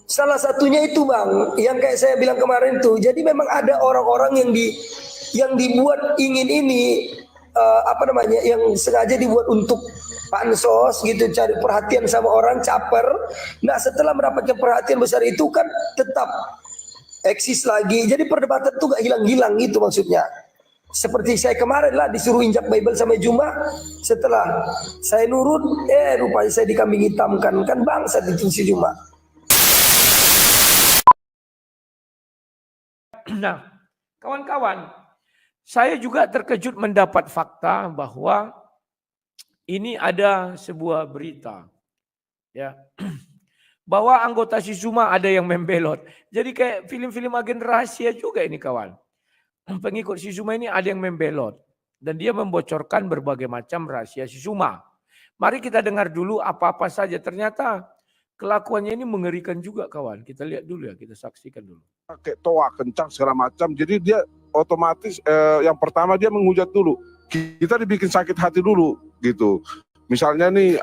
Salah satunya itu Bang, yang kayak saya bilang kemarin tuh. Jadi memang ada orang-orang yang dibuat ingin ini yang sengaja dibuat untuk pansos gitu, cari perhatian sama orang, caper. Nah, setelah mendapatkan perhatian besar itu kan tetap eksis lagi. Jadi perdebatan tuh gak hilang-hilang gitu maksudnya. Seperti saya kemarin lah disuruh injak Bible sampai Jumat, setelah saya nurut, rupanya saya dikambing hitamkan, kan bangsa itu si Jumat. Nah, kawan-kawan, saya juga terkejut mendapat fakta bahwa ini ada sebuah berita, ya, bahwa anggota Sisuma ada yang membelot. Jadi kayak film-film agen rahasia juga ini kawan. Pengikut Sisuma ini ada yang membelot dan dia membocorkan berbagai macam rahasia Sisuma. Mari kita dengar dulu apa-apa saja. Ternyata kelakuannya ini mengerikan juga kawan. Kita lihat dulu ya, kita saksikan dulu. Kayak toa kencang segala macam. Jadi dia otomatis yang pertama dia menghujat dulu. Kita dibikin sakit hati dulu gitu. Misalnya nih,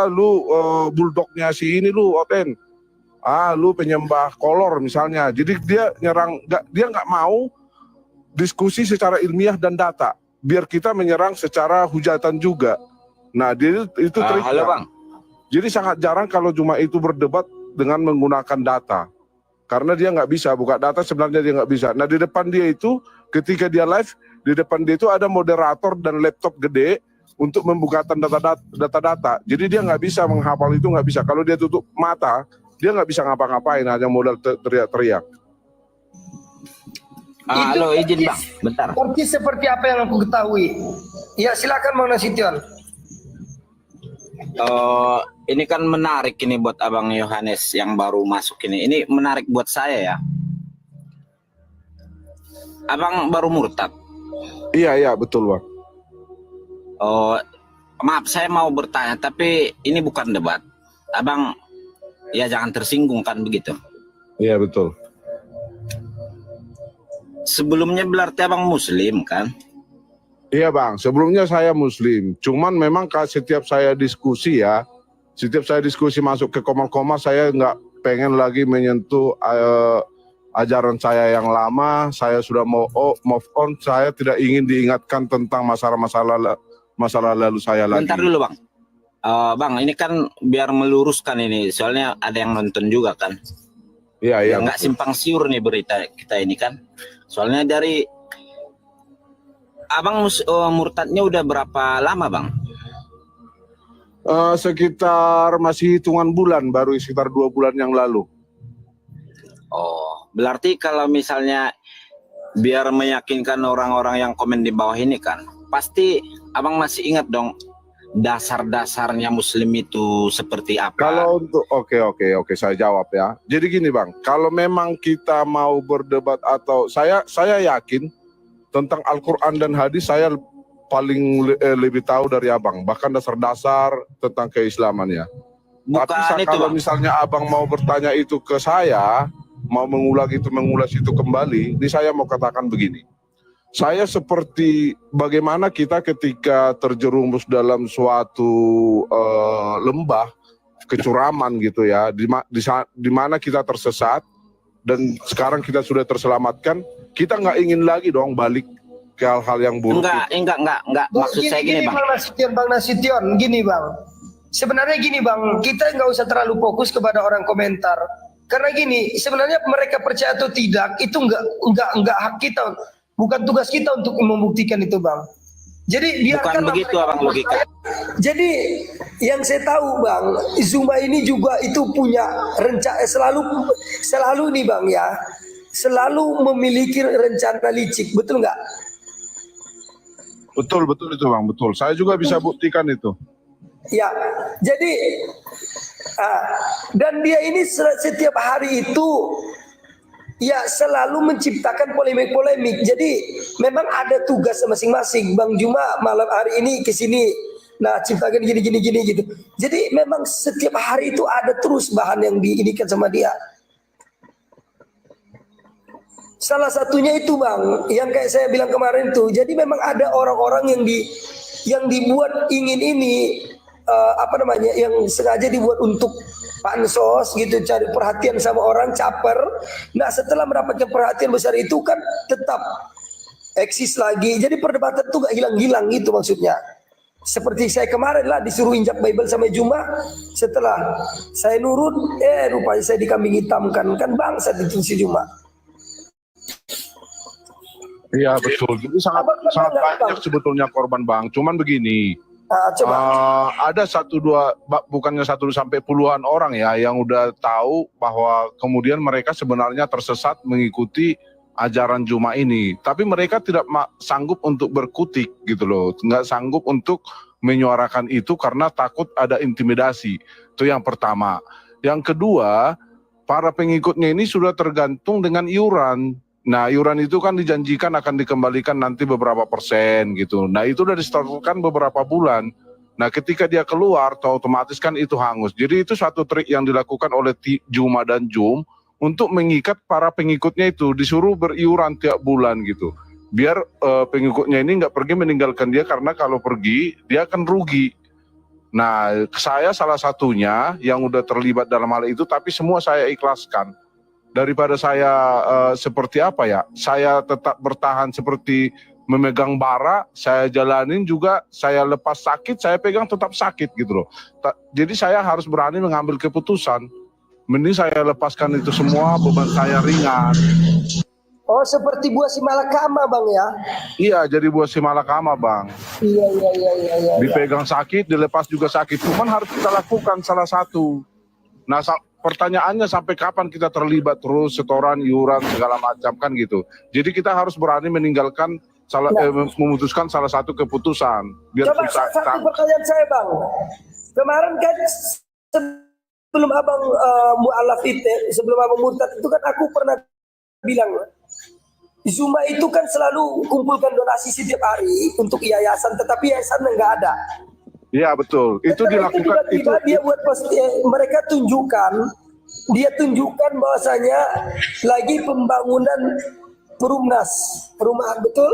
lu buldognya si ini lu Oten. Lu penyembah kolor misalnya. Jadi dia nyerang, dia nggak mau diskusi secara ilmiah dan data. Biar kita menyerang secara hujatan juga. Nah, dia itu triknya. Halo Bang. Jadi sangat jarang kalau cuma itu berdebat dengan menggunakan data. Karena dia nggak bisa buka data, sebenarnya dia nggak bisa. Nah, di depan dia itu ketika dia live, di depan dia itu ada moderator dan laptop gede untuk membukakan data-data. Jadi dia nggak bisa menghafal itu, nggak bisa. Kalau dia tutup mata, dia nggak bisa ngapa-ngapain, hanya modal teriak-teriak. Halo, izin Bang, bentar. Seperti apa yang aku ketahui. Ya silakan Bang Nasution. Ini kan menarik ini buat Abang Yohanes yang baru masuk ini. Ini menarik buat saya ya. Abang baru murtad. Iya betul Bang. Maaf saya mau bertanya tapi ini bukan debat. Abang ya jangan tersinggung kan begitu. Iya betul. Sebelumnya berarti Abang Muslim kan? Iya Bang, sebelumnya saya Muslim. Cuman memang setiap saya diskusi ya, setiap saya diskusi masuk ke koma-koma, saya nggak pengen lagi menyentuh ajaran saya yang lama. Saya sudah mau move on. Saya tidak ingin diingatkan tentang masalah lalu saya lagi. Bentar dulu Bang. Bang, ini kan biar meluruskan ini, soalnya ada yang nonton juga kan. Iya. Nggak simpang siur nih berita kita ini kan. Soalnya dari Abang murtadnya udah berapa lama Bang? Sekitar masih hitungan bulan, baru sekitar 2 bulan yang lalu. Oh, berarti kalau misalnya biar meyakinkan orang-orang yang komen di bawah ini kan, pasti Abang masih ingat dong dasar-dasarnya Muslim itu seperti apa? Kalau untuk oke, saya jawab ya. Jadi gini Bang, kalau memang kita mau berdebat atau saya yakin tentang Al-Quran dan hadis saya paling lebih tahu dari Abang, bahkan dasar-dasar tentang keislaman ya. Tapi kalau misalnya Abang mau bertanya itu ke saya, mau mengulas itu kembali, ini saya mau katakan begini. Saya seperti bagaimana kita ketika terjerumus dalam suatu lembah kecuraman gitu ya, di mana kita tersesat dan sekarang kita sudah terselamatkan, kita nggak ingin lagi dong balik ke hal-hal yang buruk. Enggak. Maksud saya gini Bang. Bang Nasution, gini Bang. Sebenarnya gini Bang, kita nggak usah terlalu fokus kepada orang komentar. Karena gini, sebenarnya mereka percaya atau tidak itu nggak hak kita. Bukan tugas kita untuk membuktikan itu Bang. Jadi biarkan begitu Abang logika. Jadi yang saya tahu Bang, Zuma ini juga itu punya rencana selalu nih Bang ya, selalu memiliki rencana licik, betul nggak? Betul itu Bang, betul. Saya juga bisa buktikan itu. Ya, jadi dan dia ini setiap hari itu ya selalu menciptakan polemik-polemik. Jadi memang ada tugas masing-masing. Bang Juma malam hari ini ke sini, nah ciptakan gini gitu. Jadi memang setiap hari itu ada terus bahan yang diinikan sama dia. Salah satunya itu Bang, yang kayak saya bilang kemarin tuh. Jadi memang ada orang-orang yang dibuat ingin ini yang sengaja dibuat untuk pansos gitu, cari perhatian sama orang, caper. Nah setelah mendapatkan perhatian besar itu kan tetap eksis lagi. Jadi perdebatan tuh gak hilang-hilang gitu maksudnya. Seperti saya kemarin lah disuruh injak Bible sampai Jumat. Setelah saya nurut, rupanya saya dikambing hitamkan. Kan bangsa itu si Jumat. Iya betul. Jadi sangat banyak sebetulnya korban Bang. Cuman begini, Coba. ada 1-2, bukannya 1 sampai puluhan orang ya yang udah tahu bahwa kemudian mereka sebenarnya tersesat mengikuti ajaran Juma ini. Tapi mereka tidak sanggup untuk berkutik gitu loh. Nggak sanggup untuk menyuarakan itu karena takut ada intimidasi. Itu yang pertama. Yang kedua, para pengikutnya ini sudah tergantung dengan iuran. Nah, iuran itu kan dijanjikan akan dikembalikan nanti beberapa persen gitu. Nah, itu sudah disetorkan beberapa bulan. Nah, ketika dia keluar, otomatis kan itu hangus. Jadi itu suatu trik yang dilakukan oleh Juma dan Jum untuk mengikat para pengikutnya itu, disuruh beriuran tiap bulan gitu. Biar pengikutnya ini nggak pergi meninggalkan dia, karena kalau pergi dia akan rugi. Nah, saya salah satunya yang udah terlibat dalam hal itu, tapi semua saya ikhlaskan. Daripada saya seperti apa ya, saya tetap bertahan seperti memegang bara, saya jalanin juga, saya lepas sakit, saya pegang tetap sakit gitu loh. Jadi saya harus berani mengambil keputusan. Mending saya lepaskan itu semua, beban saya ringan. Oh, seperti buah si malakama Bang ya? Iya, jadi buah si malakama Bang. Iya. Dipegang sakit, dilepas juga sakit. Cuman harus kita lakukan salah satu. Nah, pertanyaannya sampai kapan kita terlibat terus setoran, iuran segala macam kan gitu. Jadi kita harus berani meninggalkan memutuskan salah satu keputusan. Biar coba satu pertanyaan saya Bang. Kemarin kan sebelum Abang mu'alaf itu, sebelum Abang murtad itu kan aku pernah bilang, Zuma itu kan selalu kumpulkan donasi setiap hari untuk yayasan, tetapi yayasan enggak ada. Iya betul, itu dilakukan. Tiba-tiba dia buat mereka dia tunjukkan bahwasanya lagi pembangunan perumahan, betul?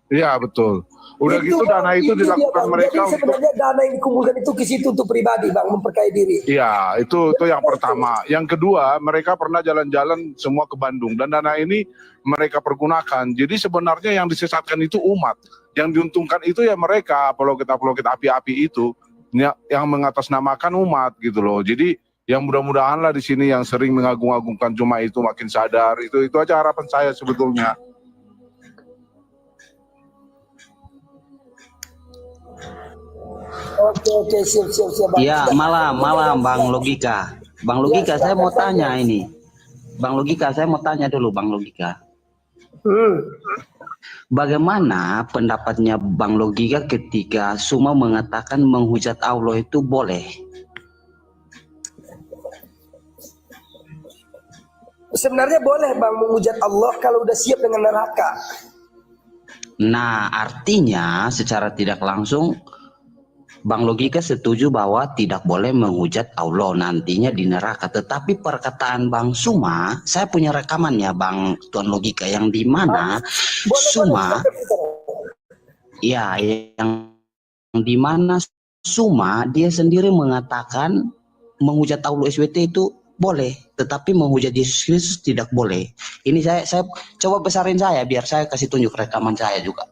Iya betul. Udah gitu dana itu dilakukan mereka. Jadi sebenarnya dana yang dikumpulkan itu ke situ untuk pribadi Bang, memperkaya diri. Iya, itu yang pertama. Yang kedua, mereka pernah jalan-jalan semua ke Bandung dan dana ini mereka pergunakan. Jadi sebenarnya yang disesatkan itu umat. Yang diuntungkan itu ya mereka, apologet api-api itu yang mengatasnamakan umat gitu loh. Jadi yang mudah-mudahan lah di sini yang sering mengagung-agungkan Juma itu makin sadar. Itu aja harapan saya sebetulnya. Oke, siap. Iya, malam Bang Logika. Bang Logika, saya mau tanya ini. Bang Logika, saya mau tanya dulu Bang Logika. Bagaimana pendapatnya Bang Logika ketika Suma mengatakan menghujat Allah itu boleh? Sebenarnya boleh Bang menghujat Allah kalau udah siap dengan neraka. Nah, artinya secara tidak langsung Bang Logika setuju bahwa tidak boleh menghujat Allah nantinya di neraka. Tetapi perkataan Bang Suma, saya punya rekamannya Bang Tuan Logika, yang di mana Suma, ya yang di mana Suma dia sendiri mengatakan menghujat Allah SWT itu boleh, tetapi menghujat Yesus Kristus tidak boleh. Ini saya coba besarin saya biar saya kasih tunjuk rekaman saya juga.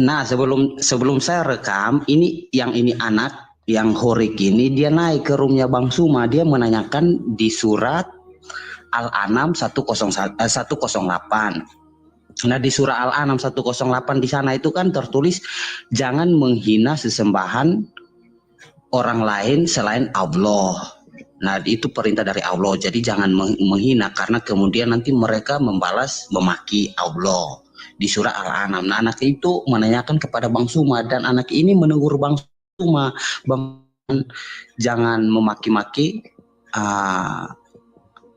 Nah, sebelum saya rekam, ini anak yang Horik ini dia naik ke roomnya Bang Suma, dia menanyakan di surat Al-An'am 108. Nah, di surah Al-An'am 108 di sana itu kan tertulis jangan menghina sesembahan orang lain selain Allah. Nah, itu perintah dari Allah. Jadi jangan menghina karena kemudian nanti mereka membalas memaki Allah. Di surah Al-An'am. Nah, anak itu menanyakan kepada Bang Suma dan anak ini menegur Bang Suma, Bang, jangan memaki-maki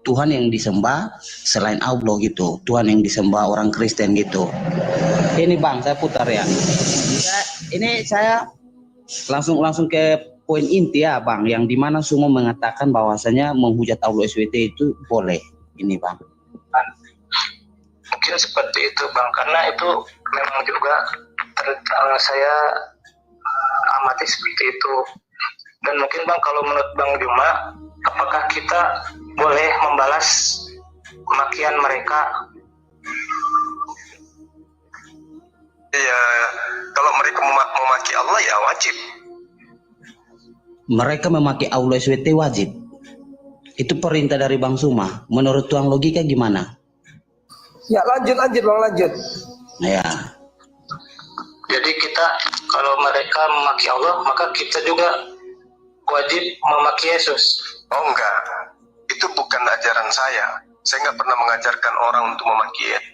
Tuhan yang disembah selain Allah gitu, Tuhan yang disembah orang Kristen gitu. Ini Bang, saya putar ya. Ini saya langsung ke poin inti ya Bang, yang dimana semua mengatakan bahwasanya menghujat Allah SWT itu boleh. Ini Bang. Mungkin seperti itu Bang, karena itu memang juga saya amati seperti itu. Dan mungkin Bang, kalau menurut Bang Juma, apakah kita boleh membalas makian mereka? Iya, kalau mereka memaki Allah ya wajib. Mereka memaki Allah SWT wajib. Itu perintah dari Bang Suma. Menurut tuang logika gimana? Ya lanjut Bang, lanjut. Ya. Jadi kita, kalau mereka memaki Allah, maka kita juga wajib memaki Yesus. Oh enggak, itu bukan ajaran saya. Saya nggak pernah mengajarkan orang untuk memaki Yesus.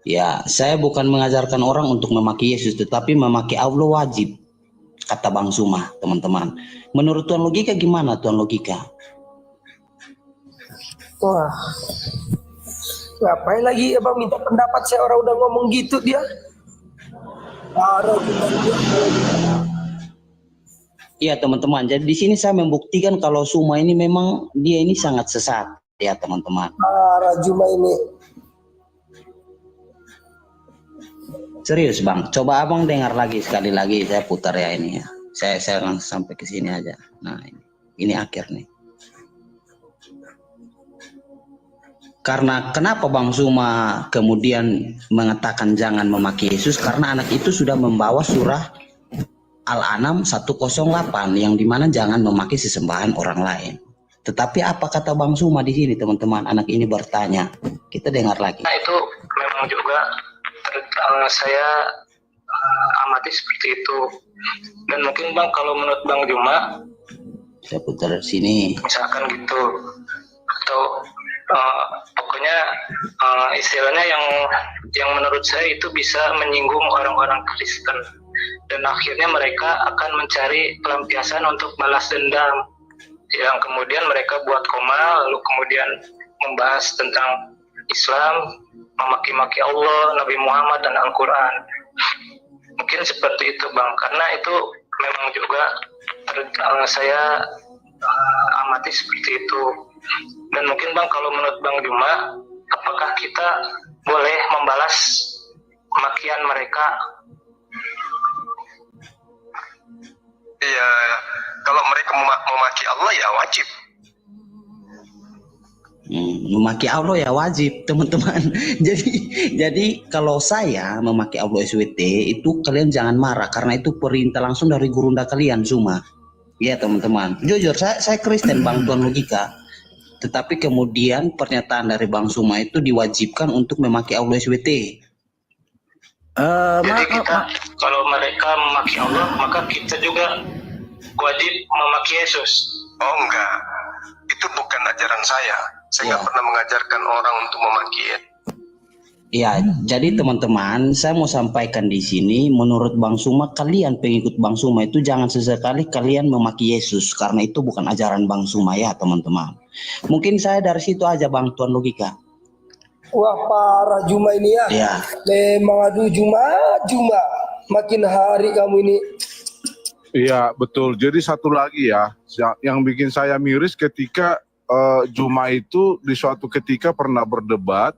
Ya, saya bukan mengajarkan orang untuk memaki Yesus, tetapi memaki Allah wajib. Kata Bang Suma, teman-teman. Menurut tuan logika gimana tuan logika? Wah, ngapain lagi Abang minta pendapat, saya orang udah ngomong gitu dia. Parah gimana dia. Iya teman-teman, jadi di sini saya membuktikan kalau Suma ini memang dia ini sangat sesat ya teman-teman. Parah Juma ini. Serius Bang, coba Abang dengar lagi sekali lagi, saya putar ya ini ya. Saya langsung sampai ke sini aja. Nah ini akhir nih. Karena kenapa Bang Suma kemudian mengatakan jangan memaki Yesus? Karena anak itu sudah membawa surah Al-An'am 108 yang dimana jangan memaki sesembahan orang lain. Tetapi apa kata Bang Suma di sini teman-teman? Anak ini bertanya. Kita dengar lagi. Nah itu memang juga saya amati seperti itu. Dan mungkin Bang, kalau menurut Bang Juma, Saya putar sini. misalkan gitu, atau pokoknya istilahnya yang menurut saya itu bisa menyinggung orang-orang Kristen, dan akhirnya mereka akan mencari pelampiasan untuk balas dendam, yang kemudian mereka buat koma, lalu kemudian membahas tentang Islam, memaki-maki Allah, Nabi Muhammad, dan Al-Quran. Mungkin seperti itu Bang, karena itu memang juga saya amati seperti itu. Dan mungkin Bang, kalau menurut Bang Juma, apakah kita boleh membalas makian mereka? Iya, kalau mereka memaki Allah ya wajib. Memaki Allah ya wajib teman-teman. jadi kalau saya memaki Allah SWT itu kalian jangan marah karena itu perintah langsung dari gurunda kalian Suma. Ya teman-teman. Jujur saya Kristen Bang tuan logika. Tetapi kemudian pernyataan dari Bang Suma itu diwajibkan untuk memaki Allah SWT. Jadi kita, kalau mereka memaki Allah, maka kita juga wajib memaki Yesus. Oh enggak, itu bukan ajaran saya. Saya nggak pernah mengajarkan orang untuk memaki Yesus. Ya, jadi teman-teman, saya mau sampaikan di sini, menurut Bang Suma, kalian pengikut Bang Suma itu jangan sesekali kalian memaki Yesus, karena itu bukan ajaran Bang Suma ya teman-teman. Mungkin saya dari situ aja Bang tuan logika. Wah parah Juma ini ya. Ya. Memang aduh Juma. Makin hari kamu ini. Iya betul. Jadi satu lagi ya, yang bikin saya miris ketika Juma itu di suatu ketika pernah berdebat,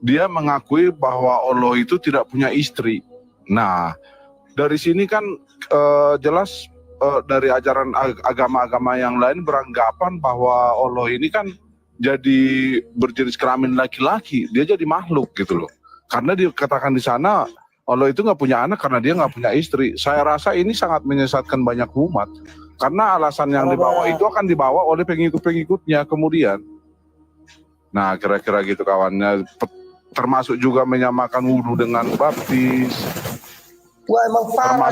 dia mengakui bahwa Allah itu tidak punya istri. Nah, dari sini kan jelas dari ajaran agama-agama yang lain beranggapan bahwa Allah ini kan jadi berjenis kelamin laki-laki, dia jadi makhluk gitu loh. Karena dikatakan di sana Allah itu nggak punya anak karena dia nggak punya istri. Saya rasa ini sangat menyesatkan banyak umat. Karena alasan yang dibawa itu akan dibawa oleh pengikut-pengikutnya kemudian. Nah kira-kira gitu kawannya. Termasuk juga menyamakan wudhu dengan baptis. Wah emang parah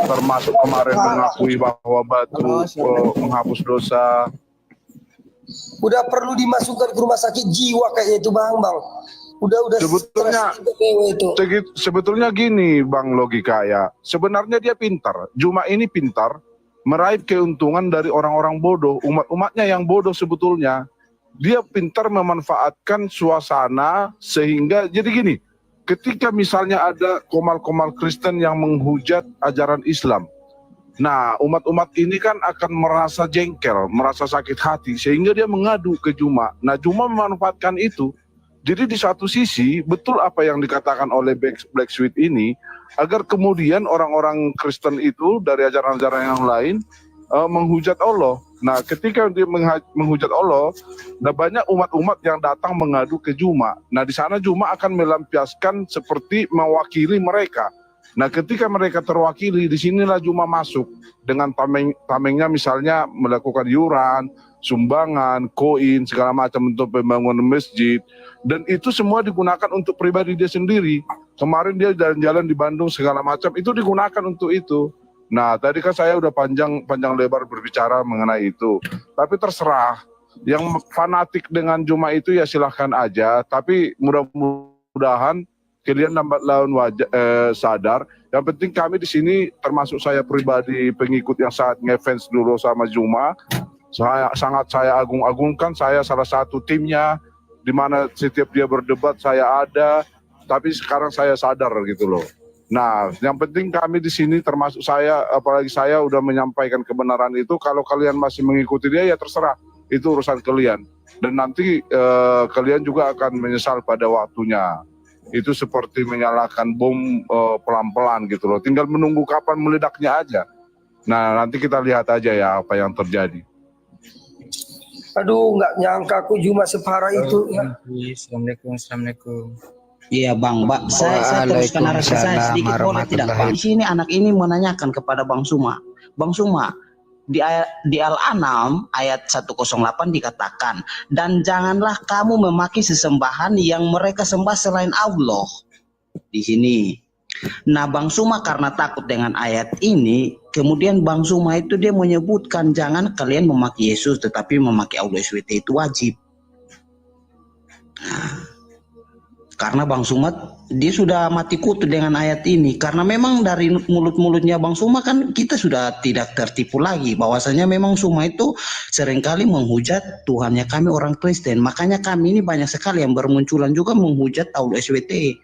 termasuk kemarin mengakui bahwa batu menghapus dosa. Udah perlu dimasukkan ke rumah sakit jiwa kayaknya itu bang. Udah sebetulnya gini Bang logika ya. Sebenarnya dia pintar. Juma ini pintar meraih keuntungan dari orang-orang bodoh, umat-umatnya yang bodoh sebetulnya. Dia pintar memanfaatkan suasana sehingga jadi gini, ketika misalnya ada komal-komal Kristen yang menghujat ajaran Islam, Nah, umat-umat ini kan akan merasa jengkel, merasa sakit hati, sehingga dia mengadu ke Juma. Nah, Juma memanfaatkan itu. Jadi di satu sisi, betul apa yang dikatakan oleh Black Sweet ini, agar kemudian orang-orang Kristen itu dari ajaran-ajaran yang lain menghujat Allah. Nah, ketika dia menghujat Allah, nah banyak umat-umat yang datang mengadu ke Juma. Nah, di sana Juma akan melampiaskan seperti mewakili mereka. Nah, ketika mereka terwakili, disinilah Juma masuk dengan tamengnya, misalnya melakukan iuran, sumbangan, koin, segala macam untuk pembangunan masjid. Dan itu semua digunakan untuk pribadi dia sendiri. Kemarin dia jalan-jalan di Bandung segala macam, itu digunakan untuk itu. Nah, tadi kan saya udah panjang lebar berbicara mengenai itu. Tapi terserah, yang fanatik dengan Juma itu ya silahkan aja. Tapi mudah-mudahan kalian lambat laun sadar. Yang penting kami di sini, termasuk saya pribadi pengikut yang sangat ngefans dulu sama Juma. Saya agung-agungkan, saya salah satu timnya, di mana setiap dia berdebat saya ada. Tapi sekarang saya sadar gitu loh. Nah, yang penting kami di sini termasuk saya, apalagi saya udah menyampaikan kebenaran itu. Kalau kalian masih mengikuti dia ya terserah, itu urusan kalian. Dan nanti kalian juga akan menyesal pada waktunya. Itu seperti menyalakan bom pelan-pelan gitu loh. Tinggal menunggu kapan meledaknya aja. Nah, nanti kita lihat aja ya apa yang terjadi. Aduh, nggak nyangka aku Juma separah itu. Ya. Assalamualaikum. Iya Bang, saya teruskan narasi saya sedikit boleh tidak? Bang, di sini anak ini menanyakan kepada Bang Suma. Bang Suma, di Al-An'am ayat 108 dikatakan, dan janganlah kamu memaki sesembahan yang mereka sembah selain Allah. Di sini. Nah, Bang Suma karena takut dengan ayat ini, kemudian Bang Suma itu dia menyebutkan jangan kalian memaki Yesus, tetapi memaki Allah SWT itu wajib. Nah, karena Bang Suma dia sudah mati kutu dengan ayat ini, karena memang dari mulut-mulutnya Bang Suma kan kita sudah tidak tertipu lagi bahwasanya memang Suma itu seringkali menghujat Tuhannya kami orang Kristen. Makanya kami ini banyak sekali yang bermunculan juga menghujat Allah SWT.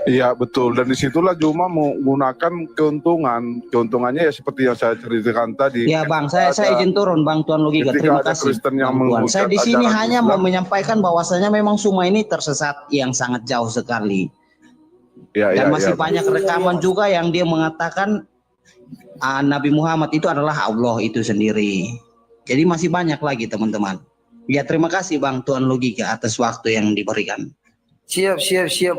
Iya betul, dan disitulah Juma menggunakan keuntungannya ya seperti yang saya ceritakan tadi. Ya Bang, saya izin turun Bang Tuan Logika, terima kasih. Bang, saya di sini hanya mau menyampaikan bahwasanya memang Suma ini tersesat yang sangat jauh sekali. Dan masih banyak rekaman juga yang dia mengatakan Nabi Muhammad itu adalah Allah itu sendiri. Jadi masih banyak lagi teman-teman. Ya terima kasih Bang Tuan Logika atas waktu yang diberikan. Siap.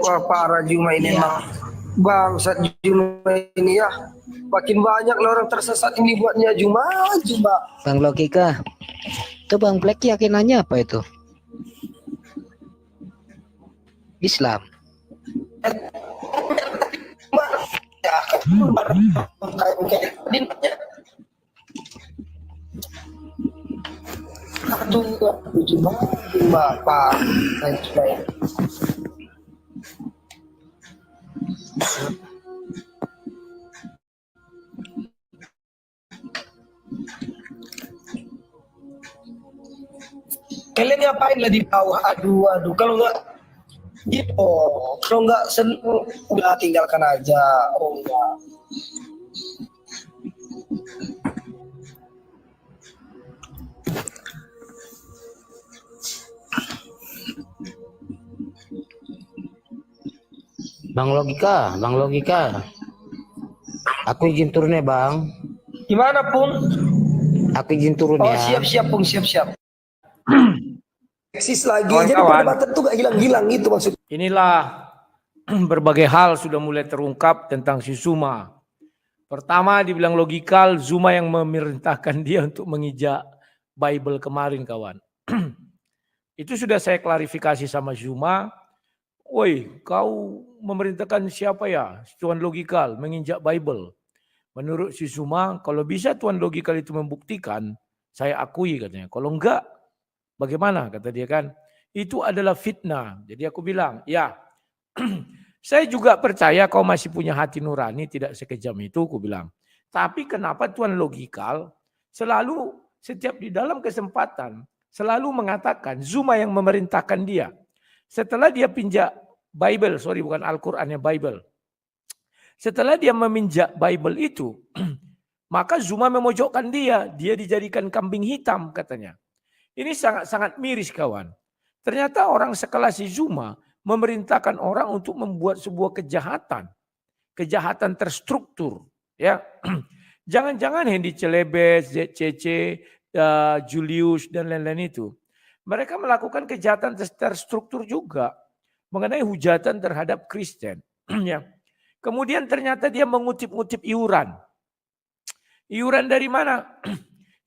Wah, parah Juma ini emang. Bangsat Juma ini ya. Makin banyak lah orang tersesat ini buatnya Juma. Bang Logika, itu Bang Black keyakinannya apa itu? Islam. Aduh, Juma Pak. Kalian ngapain lah di bawah? Aduh, kalau nggak gitu, kalau nggak seneng udah tinggalkan aja. Oh enggak. Bang Logika. Aku izin turun ya Bang. Gimana Pung? Aku izin turun Oh ya. siap Pung, siap. Eksis lagi, jadi Kawan-kawan. perdebatan tuh gak hilang-hilang gitu maksudnya. Inilah berbagai hal sudah mulai terungkap tentang si Zuma. Pertama dibilang logikal, Zuma yang memerintahkan dia untuk mengijak Bible kemarin kawan. Itu sudah saya klarifikasi sama Zuma. Woi, kau memerintahkan siapa ya? Tuan Logikal menginjak Bible. Menurut si Zuma, kalau bisa Tuan Logikal itu membuktikan, saya akui katanya. Kalau enggak, bagaimana kata dia kan? Itu adalah fitnah. Jadi aku bilang, ya saya juga percaya kau masih punya hati nurani, tidak sekejam itu, aku bilang. Tapi kenapa Tuan Logikal selalu setiap di dalam kesempatan, selalu mengatakan Zuma yang memerintahkan dia. Setelah dia pinjak Bible, sorry bukan Al-Quran ya, Bible. Setelah dia meminjak Bible itu, maka Zuma memojokkan dia dijadikan kambing hitam katanya. Ini sangat-sangat miris kawan. Ternyata orang sekelas si Zuma memerintahkan orang untuk membuat sebuah kejahatan terstruktur. Ya, jangan-jangan Hendy Celebes, ZCC, Julius dan lain-lain itu, mereka melakukan kejahatan terstruktur juga mengenai hujatan terhadap Kristen. Ya. Kemudian ternyata dia mengutip-ngutip iuran. Iuran dari mana?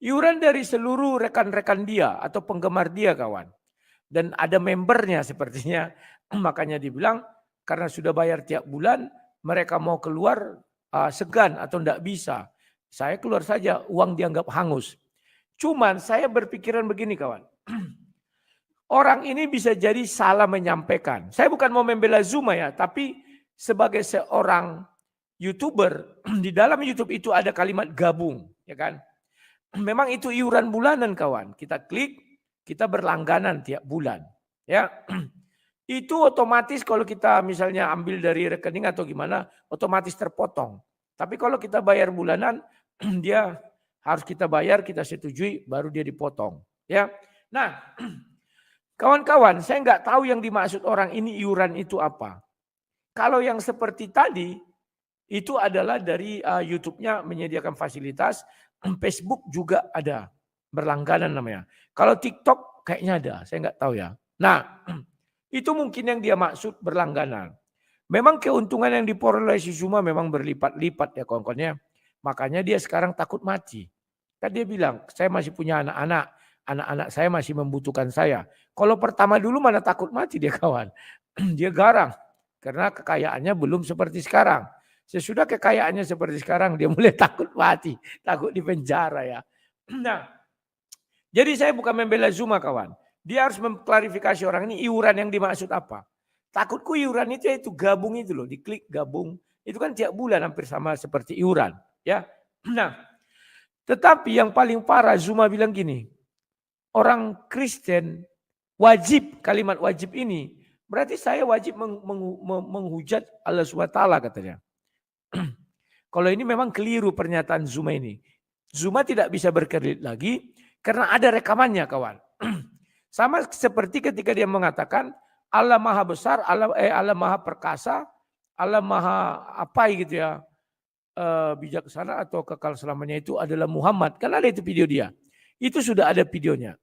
Iuran dari seluruh rekan-rekan dia atau penggemar dia kawan. Dan ada membernya sepertinya. Makanya dibilang karena sudah bayar tiap bulan mereka mau keluar segan atau tidak bisa. Saya keluar saja, uang dianggap hangus. Cuman saya berpikiran begini kawan. Orang ini bisa jadi salah menyampaikan. Saya bukan mau membela Zuma ya, tapi sebagai seorang YouTuber, di dalam YouTube itu ada kalimat gabung, ya kan? Memang itu iuran bulanan kawan. Kita klik, kita berlangganan tiap bulan, ya. Itu otomatis kalau kita misalnya ambil dari rekening atau gimana, otomatis terpotong. Tapi kalau kita bayar bulanan, dia harus kita bayar, kita setujui, baru dia dipotong, ya. Nah, kawan-kawan, saya nggak tahu yang dimaksud orang ini iuran itu apa. Kalau yang seperti tadi, itu adalah dari YouTube-nya menyediakan fasilitas, Facebook juga ada, berlangganan namanya. Kalau TikTok kayaknya ada, saya nggak tahu ya. Nah, itu mungkin yang dia maksud berlangganan. Memang keuntungan yang diperoleh si Zuma memang berlipat-lipat ya kawan-kawannya. Makanya dia sekarang takut mati. Kan dia bilang, saya masih punya anak-anak saya masih membutuhkan saya. Kalau pertama dulu mana takut mati dia kawan. Dia garang. Karena kekayaannya belum seperti sekarang. Sesudah kekayaannya seperti sekarang, dia mulai takut mati. Takut di penjara ya. Nah, jadi saya bukan membela Zuma kawan. Dia harus mengklarifikasi orang ini iuran yang dimaksud apa. Takutku iuran itu gabung itu loh. Diklik gabung. Itu kan tiap bulan hampir sama seperti iuran. Ya. Nah, tetapi yang paling parah Zuma bilang gini. Orang Kristen wajib, kalimat wajib ini. Berarti saya wajib menghujat Allah SWT katanya. Kalau ini memang keliru pernyataan Zuma ini. Zuma tidak bisa berkelit lagi karena ada rekamannya kawan. Sama seperti ketika dia mengatakan Allah Maha Besar, Allah Maha Perkasa, Allah Maha apa gitu ya, bijaksana atau kekal selamanya itu adalah Muhammad. Kan ada itu video dia. Itu sudah ada videonya.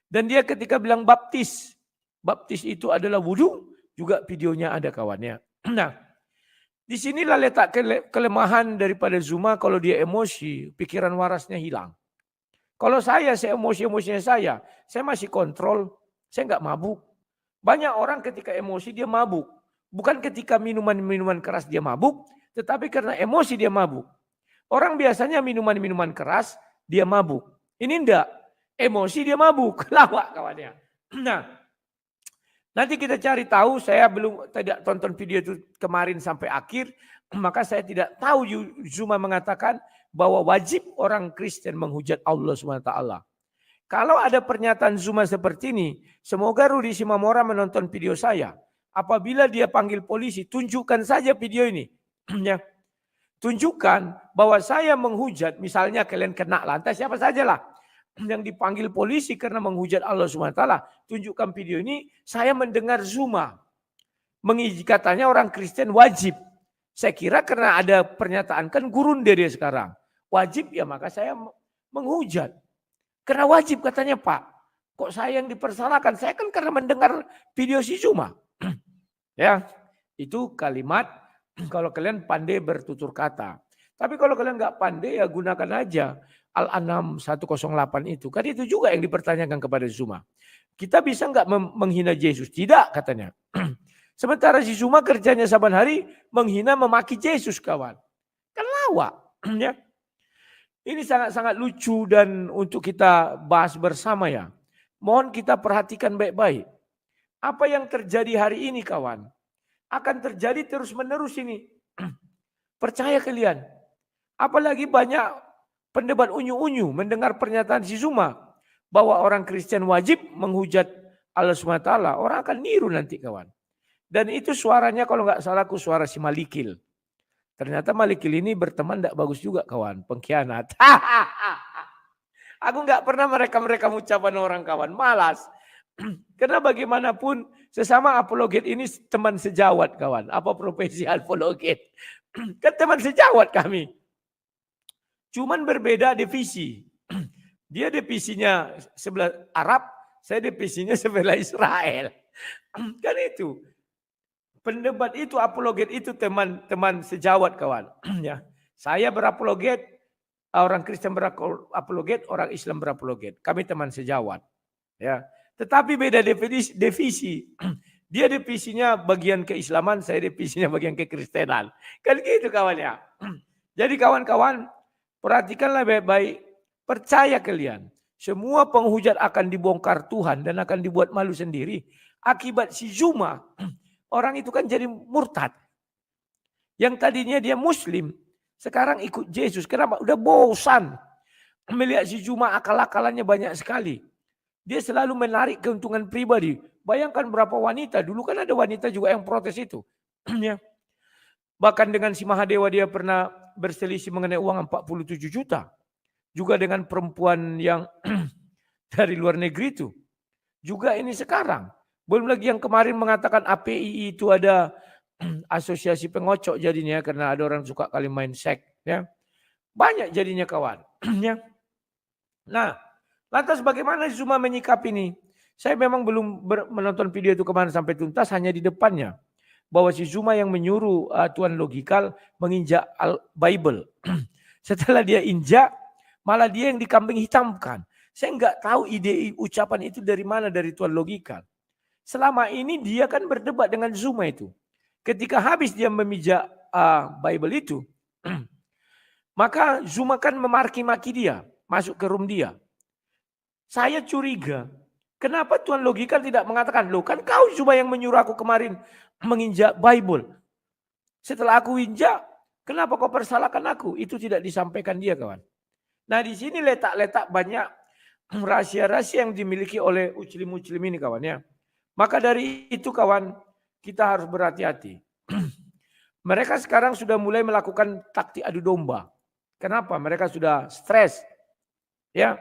Dan dia ketika bilang baptis itu adalah wudhu, juga videonya ada kawannya. Nah, disinilah letak kelemahan daripada Zuma. Kalau dia emosi, pikiran warasnya hilang. Kalau saya emosi-emosinya saya masih kontrol, saya nggak mabuk. Banyak orang ketika emosi dia mabuk. Bukan ketika minuman-minuman keras dia mabuk, tetapi karena emosi dia mabuk. Orang biasanya minuman-minuman keras dia mabuk. Ini enggak, emosi dia mabuk, lawak kawannya. Nah, nanti kita cari tahu, saya tidak tonton video itu kemarin sampai akhir, maka saya tidak tahu Zuma mengatakan bahwa wajib orang Kristen menghujat Allah SWT. Kalau ada pernyataan Zuma seperti ini, semoga Rudi Simamora menonton video saya. Apabila dia panggil polisi, tunjukkan saja video ini. Ya. Tunjukkan bahwa saya menghujat, misalnya kalian kena lantas siapa sajalah yang dipanggil polisi karena menghujat Allah SWT, tunjukkan video ini, saya mendengar Zuma katanya orang Kristen wajib. Saya kira karena ada pernyataan kan gurun dia sekarang. Wajib ya maka saya menghujat. Karena wajib katanya Pak. Kok saya yang dipersalahkan? Saya kan karena mendengar video si Zuma. Ya, itu kalimat kalau kalian pandai bertutur kata. Tapi kalau kalian nggak pandai ya gunakan aja Al-An'am 108 itu. Kan itu juga yang dipertanyakan kepada Zuma. Kita bisa nggak menghina Yesus? Tidak katanya. Sementara si Zuma kerjanya saban hari menghina memaki Yesus kawan. Kan lawak. Ya. Ini sangat-sangat lucu dan untuk kita bahas bersama ya. Mohon kita perhatikan baik-baik. Apa yang terjadi hari ini kawan. Akan terjadi terus menerus ini. Percaya kalian. Apalagi banyak pendebat unyu-unyu mendengar pernyataan si Zuma. Bahwa orang Kristen wajib menghujat Allah SWT. Orang akan niru nanti kawan. Dan itu suaranya kalau nggak salahku suara si Malikil. Ternyata Malikil ini berteman tidak bagus juga kawan, pengkhianat. Aku nggak pernah mereka ucapan orang kawan, malas. Karena bagaimanapun sesama apologet ini teman sejawat kawan. Apa profesi apologet? Kan teman sejawat kami. Cuman berbeda divisi. Dia divisinya sebelah Arab, saya divisinya sebelah Israel. Kan itu. Pendebat itu, apologet itu teman-teman sejawat kawan. Ya, saya berapologet, orang Kristen berapologet, orang Islam berapologet. Kami teman sejawat. Ya, tetapi beda divisi. Dia divisinya bagian keislaman, saya divisinya bagian kekristenan. Kan gitu kawannya. Jadi kawan-kawan, perhatikanlah baik-baik. Percaya kalian, semua penghujat akan dibongkar Tuhan dan akan dibuat malu sendiri. Akibat si Zuma, orang itu kan jadi murtad. Yang tadinya dia muslim, sekarang ikut Yesus. Kenapa? Udah bosan melihat si Zuma, akal-akalannya banyak sekali. Dia selalu menarik keuntungan pribadi. Bayangkan berapa wanita, dulu kan ada wanita juga yang protes itu. Ya. Bahkan dengan si Mahadewa dia pernah berselisih mengenai uang 47 juta. Juga dengan perempuan yang dari luar negeri itu. Juga ini sekarang. Belum lagi yang kemarin mengatakan API itu ada asosiasi pengocok jadinya karena ada orang suka kali main seks. Ya. Banyak jadinya kawan. Ya. Nah, lantas bagaimana Zuma menyikapi ini? Saya memang belum menonton video itu kemarin sampai tuntas, hanya di depannya. Bahwa si Zuma yang menyuruh Tuan Logikal menginjak Bible. Setelah dia injak, malah dia yang dikambing hitamkan. Saya nggak tahu ide ucapan itu dari mana dari Tuan Logikal. Selama ini dia kan berdebat dengan Zuma itu. Ketika habis dia memijak Bible itu, maka Zuma kan memaki-maki dia, masuk ke room dia. Saya curiga, kenapa Tuan Logikal tidak mengatakan, loh kan kau Zuma yang menyuruh aku kemarin menginjak Bible. Setelah aku injak, kenapa kau persalahkan aku? Itu tidak disampaikan dia kawan. Nah di sini letak-letak banyak rahasia-rahasia yang dimiliki oleh Muslim ini kawan ya. Maka dari itu kawan, kita harus berhati-hati. Mereka sekarang sudah mulai melakukan taktik adu domba. Kenapa? Mereka sudah stres. Ya,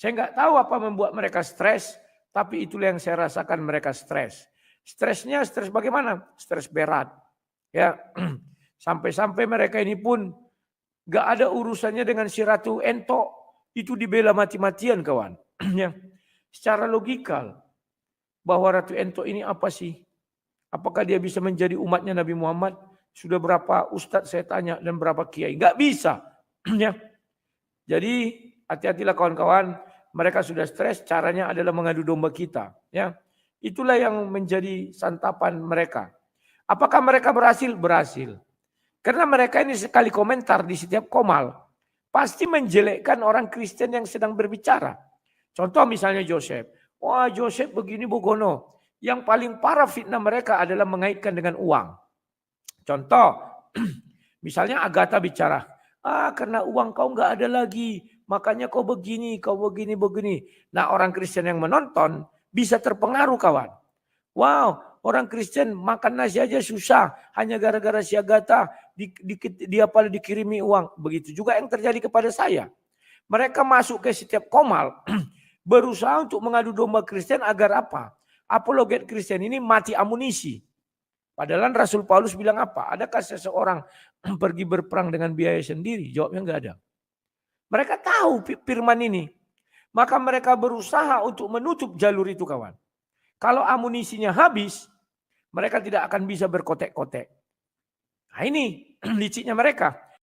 saya nggak tahu apa membuat mereka stres, tapi itulah yang saya rasakan mereka stres. Stresnya stres bagaimana? Stres berat. Ya, sampai-sampai mereka ini pun gak ada urusannya dengan si Ratu Ento. Itu dibela mati-matian kawan. Ya. Secara logikal. Bahwa Ratu Ento ini apa sih? Apakah dia bisa menjadi umatnya Nabi Muhammad? Sudah berapa ustadz saya tanya dan berapa kiai? Gak bisa. Ya. Jadi hati-hatilah kawan-kawan. Mereka sudah stres. Caranya adalah mengadu domba kita. Ya. Itulah yang menjadi santapan mereka. Apakah mereka berhasil? Berhasil. Karena mereka ini sekali komentar di setiap komal, pasti menjelekkan orang Kristen yang sedang berbicara. Contoh misalnya Joseph. Wah Joseph begini bogono. Yang paling parah fitnah mereka adalah mengaitkan dengan uang. Contoh, misalnya Agatha bicara. Karena uang kau nggak ada lagi, makanya kau begini. Nah orang Kristen yang menonton bisa terpengaruh kawan. Wow. Orang Kristen makan nasi aja susah. Hanya gara-gara si Agatha dikirimi uang. Begitu juga yang terjadi kepada saya. Mereka masuk ke setiap komal. Berusaha untuk mengadu domba Kristen agar apa? Apologet Kristen ini mati amunisi. Padahal Rasul Paulus bilang apa? Adakah seseorang pergi berperang dengan biaya sendiri? Jawabnya enggak ada. Mereka tahu firman ini. Maka mereka berusaha untuk menutup jalur itu kawan. Kalau amunisinya habis, mereka tidak akan bisa berkotek-kotek. Nah ini liciknya mereka.